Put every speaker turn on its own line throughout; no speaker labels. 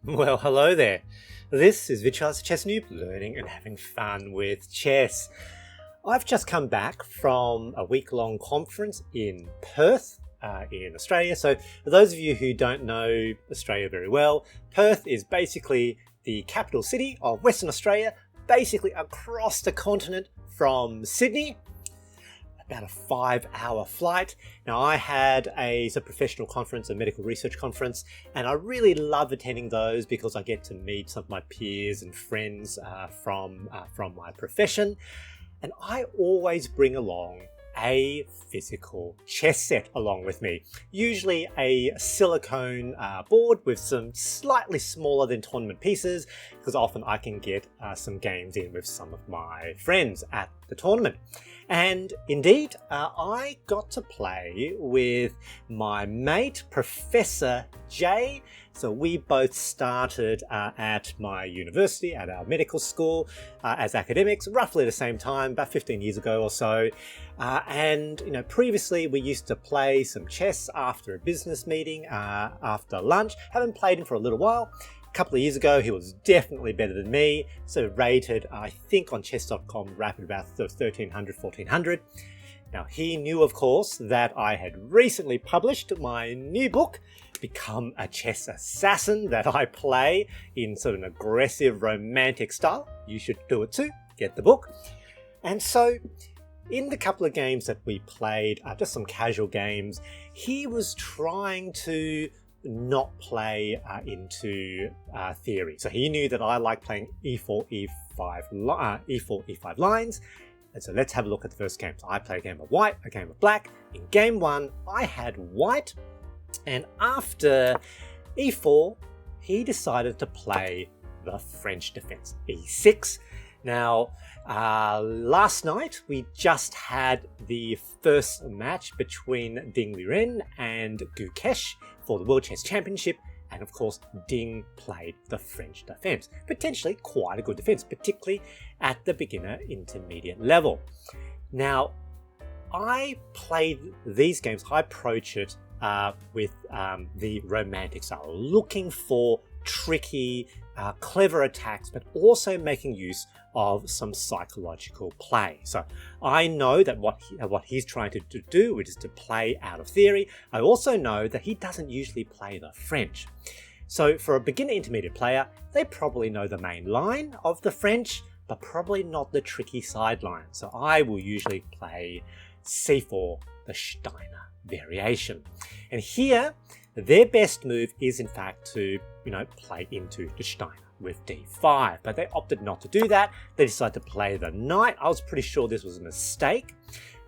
Well, hello there. This is Vichas Chess Noob, learning and having fun with chess. I've just come back from a week-long conference in Perth, in Australia. So for those of you who don't know Australia very well, Perth is basically the capital city of Western Australia, basically across the continent from Sydney. About a 5-hour flight. Now I had a professional conference, a medical research conference, and I really love attending those because I get to meet some of my peers and friends from my profession. And I always bring along a physical chess set along with me. Usually a silicone board with some slightly smaller than tournament pieces, because often I can get some games in with some of my friends at the tournament. And indeed, I got to play with my mate, ProfessorJ. So we both started at my university, at our medical school, as academics, roughly at the same time, about 15 years ago or so. And previously we used to play some chess after a business meeting, after lunch. Haven't played him for a little while. A couple of years ago, he was definitely better than me. So rated, I think on chess.com, rapid about 1300, 1400. Now he knew, of course, that I had recently published my new book, Become a Chess Assassin, that I play in sort of an aggressive romantic style. You should do it too, get the book. And so in the couple of games that we played, just some casual games, he was trying to not play into theory. So he knew that I like playing e4, e5 lines. And so let's have a look at the first game. So I played a game of white, a game of black. In game one, I had white. And after e4, he decided to play the French defense, e6. Now, last night, we just had the first match between Ding Liren and Gukesh for the World Chess Championship. And of course, Ding played the French defense. Potentially quite a good defense, particularly at the beginner intermediate level. Now, I played these games, I approach it with the romantic style, looking for tricky, clever attacks, but also making use of some psychological play. So I know that what he's trying to do is to play out of theory. I also know that he doesn't usually play the French. So for a beginner intermediate player, they probably know the main line of the French, but probably not the tricky sideline. So I will usually play c4, the Steiner variation. And here, their best move is in fact to, play into the Steiner with d5, but they opted not to do that. They decided to play the knight. I was pretty sure this was a mistake,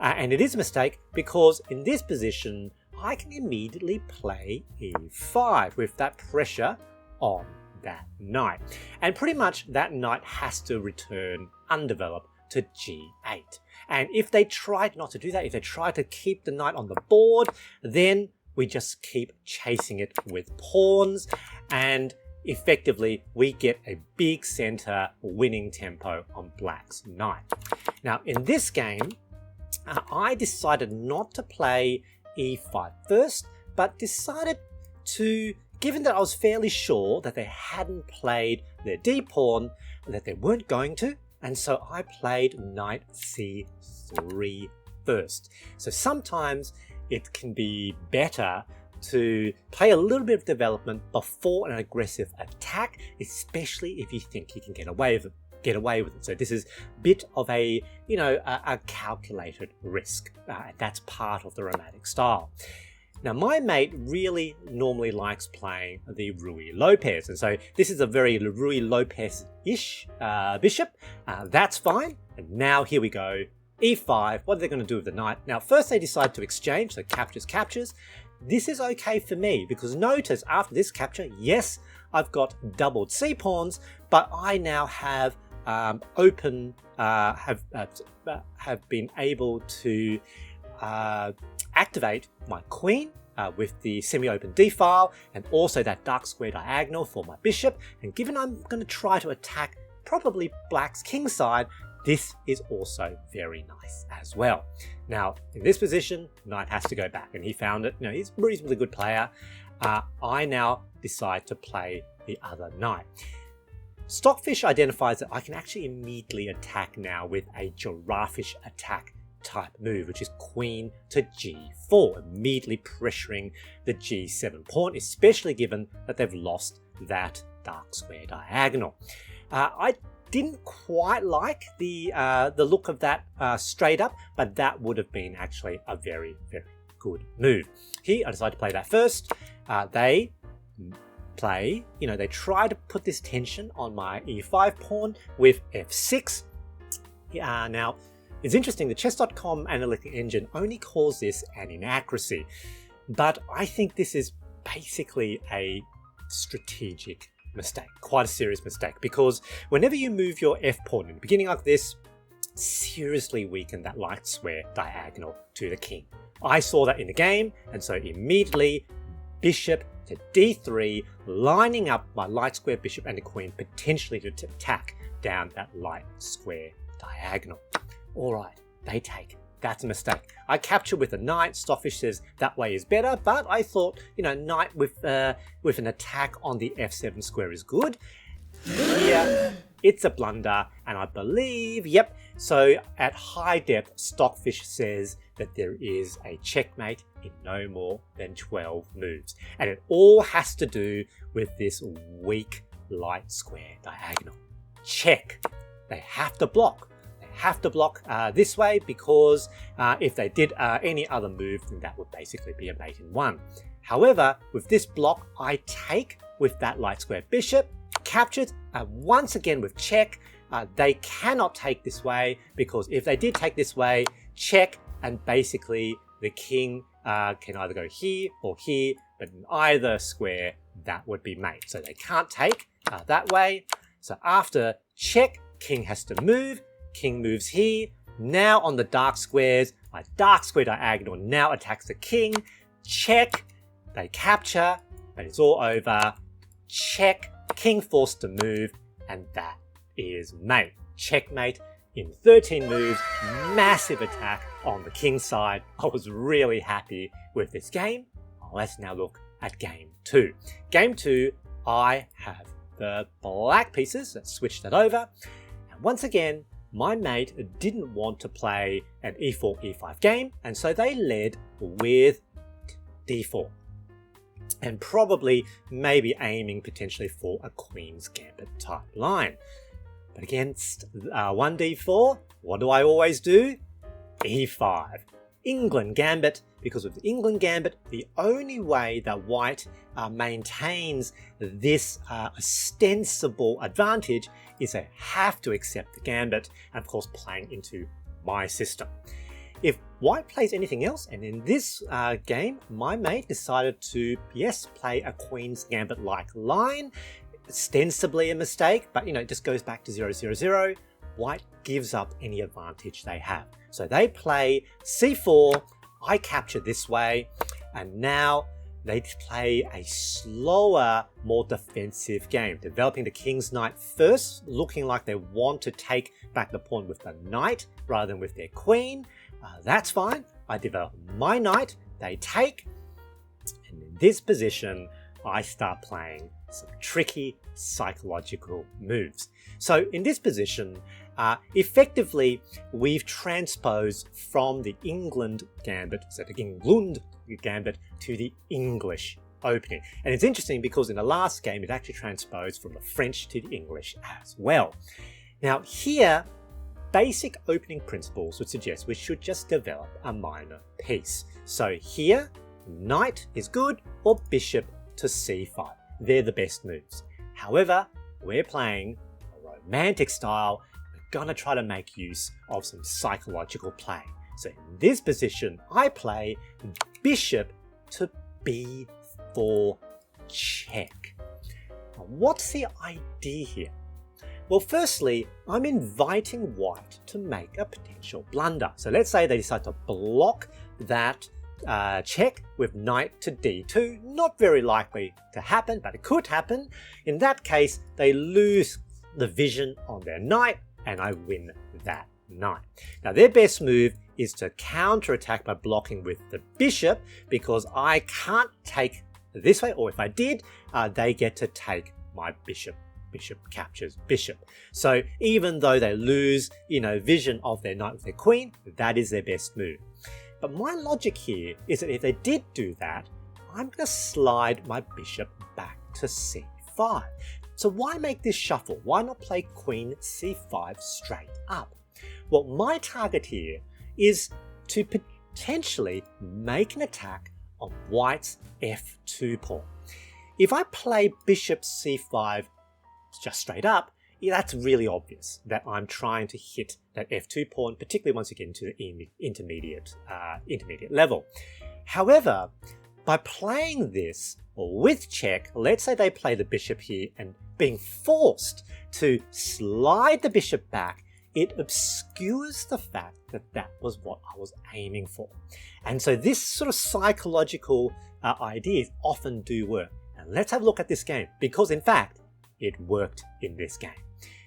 and it is a mistake because in this position, I can immediately play e5 with that pressure on that knight. And pretty much that knight has to return undeveloped to g8. And if they tried not to do that, if they tried to keep the knight on the board, then we just keep chasing it with pawns, and effectively we get a big center winning tempo on black's knight. Now in this game, I decided not to play e5 first, but decided to, given that I was fairly sure that they hadn't played their d-pawn, that they weren't going to, and so I played knight c3 first. So sometimes it can be better to play a little bit of development before an aggressive attack, especially if you think you can get away with it. So this is a bit of a calculated risk. That's part of the romantic style. Now my mate really normally likes playing the Ruy Lopez, and so this is a very Ruy Lopez-ish bishop. That's fine. And now here we go. e5, what are they going to do with the knight? Now first they decide to exchange, so captures. This is okay for me because notice after this capture, yes, I've got doubled c-pawns, but I now have have been able to activate my queen with the semi-open d-file and also that dark square diagonal for my bishop. And given I'm going to try to attack probably black's king side, this is also very nice as well. Now, in this position, knight has to go back, and he found it. He's a reasonably good player. I now decide to play the other knight. Stockfish identifies that I can actually immediately attack now with a giraffish attack type move, which is queen to g4, immediately pressuring the g7 pawn, especially given that they've lost that dark square diagonal. I didn't quite like the look of that straight up, but that would have been actually a very, very good move. Here, I decided to play that first. They try to put this tension on my e5 pawn with f6. Now, it's interesting, the chess.com analytic engine only calls this an inaccuracy, but I think this is basically a strategic mistake, quite a serious mistake, because whenever you move your f pawn in the beginning like this, seriously weaken that light square diagonal to the king. I saw that in the game, and so immediately bishop to d3, lining up my light square bishop and the queen potentially to attack down that light square diagonal. Alright, they take. That's a mistake. I capture with a knight. Stockfish says that way is better, but I thought, knight with an attack on the f7 square is good. Here, it's a blunder, and I believe, yep. So at high depth, Stockfish says that there is a checkmate in no more than 12 moves. And it all has to do with this weak light square diagonal. Check. They have to block. This way, because if they did any other move, then that would basically be a mate in one. However, with this block, I take with that light square bishop, captured once again with check. They cannot take this way, because if they did take this way, check, and basically the king can either go here or here, but in either square, that would be mate. So they can't take that way. So after check, king has to move. King moves here. Now on the dark squares, my dark square diagonal now attacks the king. Check. They capture, but it's all over. Check. King forced to move, and that is mate. Checkmate in 13 moves. Massive attack on the king side. I was really happy with this game. Let's now look at game 2. Game 2, I have the black pieces. Let's switch that over. And once again, my mate didn't want to play an e4, e5 game, and so they led with d4. And probably maybe aiming potentially for a Queen's Gambit type line. But against 1d4, what do I always do? e5. England Gambit, because with the England Gambit, the only way that white maintains this ostensible advantage is they have to accept the gambit, and of course playing into my system. If white plays anything else, and in this game, my mate decided to, yes, play a Queen's Gambit-like line, ostensibly a mistake, but it just goes back to 0-0-0, white gives up any advantage they have. So they play c4, I capture this way, and now they play a slower, more defensive game, developing the king's knight first, looking like they want to take back the pawn with the knight rather than with their queen. That's fine. I develop my knight, they take, and in this position, I start playing some tricky psychological moves. So in this position, effectively, we've transposed from the England Gambit, so the England Gambit, to the English opening. And it's interesting because in the last game, it actually transposed from the French to the English as well. Now here, basic opening principles would suggest we should just develop a minor piece. So here, knight is good, or bishop to c5. They're the best moves. However, we're playing a romantic style. We're gonna try to make use of some psychological play. So in this position, I play bishop to b4 check. Now, what's the idea here? Well, firstly, I'm inviting white to make a potential blunder. So let's say they decide to block that check with knight to d2. Not very likely to happen, but it could happen. In that case, they lose the vision on their knight, and I win that knight. Now, their best move is to counterattack by blocking with the bishop, because I can't take this way, or if I did, they get to take my bishop captures bishop. So even though they lose, vision of their knight with their queen, that is their best move. But my logic here is that if they did do that, I'm going to slide my bishop back to c5. So why make this shuffle? Why not play queen c5 straight up? Well, my target here is to potentially make an attack on white's f2 pawn. If I play bishop c5 just straight up, that's really obvious that I'm trying to hit that f2 pawn, particularly once you get into the intermediate level. However, by playing this with check, let's say they play the bishop here and being forced to slide the bishop back, it obscures the fact that that was what I was aiming for. And so this sort of psychological ideas often do work. And let's have a look at this game, because in fact, it worked in this game.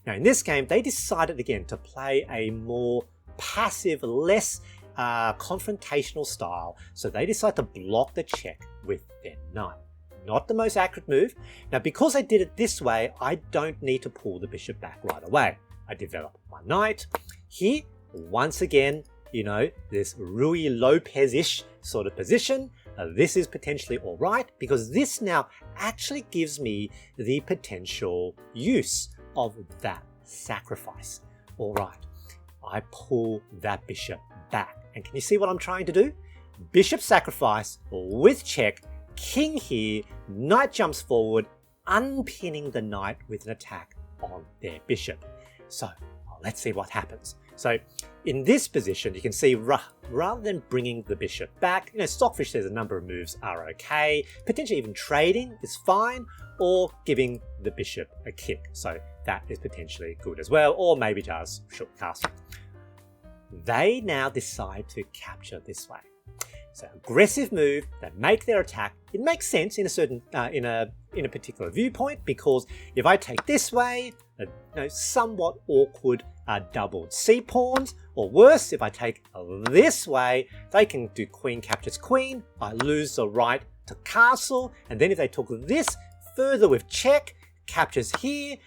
Now in this game, they decided again to play a more passive, less confrontational style. So they decided to block the check with their knight. Not the most accurate move. Now because I did it this way, I don't need to pull the bishop back right away. I develop my knight. Here, once again, this Rui Lopez-ish sort of position. This is potentially all right because this now actually gives me the potential use of that sacrifice. All right, I pull that bishop back. And can you see what I'm trying to do? Bishop sacrifice with check, king here, knight jumps forward, unpinning the knight with an attack on their bishop. So let's see what happens. So in this position, you can see rather than bringing the bishop back, Stockfish says a number of moves are okay. Potentially even trading is fine, or giving the bishop a kick. So that is potentially good as well, or maybe just short castle. They now decide to capture this way. So aggressive move, they make their attack. It makes sense in a certain in a particular viewpoint, because if I take this way, somewhat awkward doubled c pawns, or worse, if I take this way, they can do queen captures queen. I lose the right to castle, and then if they took this further with check, captures here,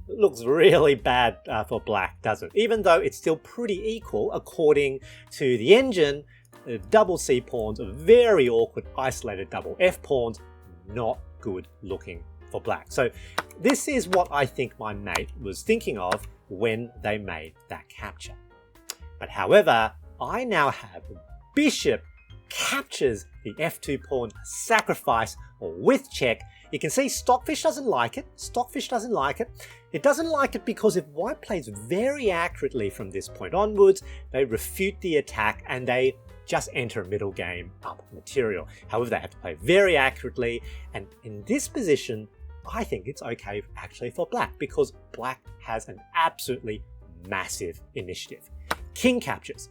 it looks really bad for black, doesn't it? Even though it's still pretty equal according to the engine. Double c pawns, very awkward isolated double f pawns, not good looking for black. So this is what I think my mate was thinking of when they made that capture. But however, I now have bishop captures the f2 pawn, sacrifice with check. You can see Stockfish doesn't like it. Stockfish doesn't like it. It doesn't like it because if white plays very accurately from this point onwards, they refute the attack and they just enter a middle game up material. However, they have to play very accurately, and in this position, I think it's okay actually for black, because black has an absolutely massive initiative. King captures.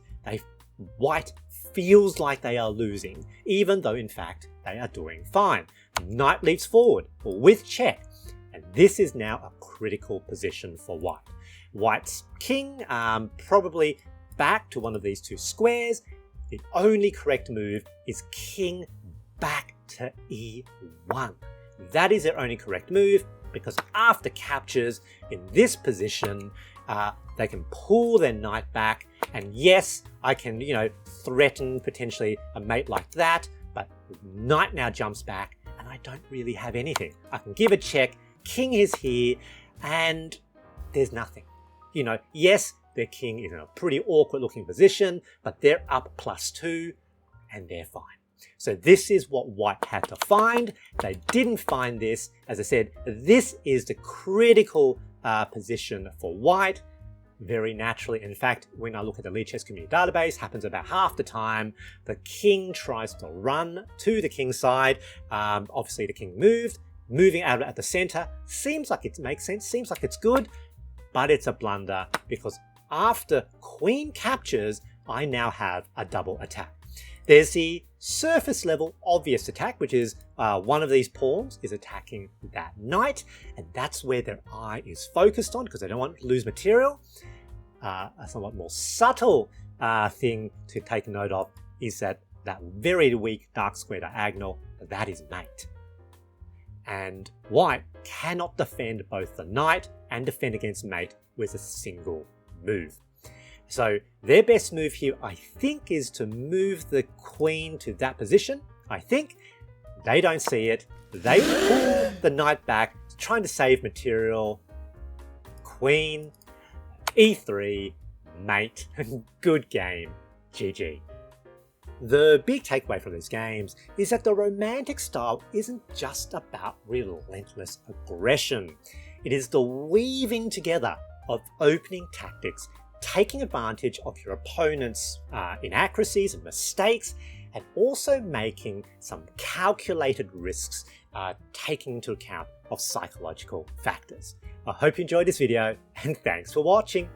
White feels like they are losing, even though in fact they are doing fine. Knight leaps forward with check, and this is now a critical position for white. White's king probably back to one of these two squares. The only correct move is king back to e1. That is their only correct move, because after captures in this position, they can pull their knight back. And yes, I can, threaten potentially a mate like that, but knight now jumps back and I don't really have anything. I can give a check, king is here, and there's nothing. Yes, their king is in a pretty awkward looking position, but they're up +2 and they're fine. So this is what white had to find. They didn't find this. As I said, this is the critical position for white. Very naturally, in fact, when I look at the Lead Chess Community database, happens about half the time. The king tries to run to the king side. Obviously the king moving out at the center. Seems like it makes sense, seems like it's good, but it's a blunder, because after queen captures, I now have a double attack. There's the surface level obvious attack, which is one of these pawns is attacking that knight, and that's where their eye is focused on, because they don't want to lose material. A somewhat more subtle thing to take note of is that very weak dark square diagonal, that is mate. and white cannot defend both the knight and defend against mate with a single move. So their best move here, I think, is to move the queen to that position. I think they don't see it. They pull the knight back, trying to save material. Queen, e3, mate, good game, GG. The big takeaway from these games is that the romantic style isn't just about relentless aggression. It is the weaving together of opening tactics, taking advantage of your opponent's inaccuracies and mistakes, and also making some calculated risks, taking into account of psychological factors. I hope you enjoyed this video, and thanks for watching.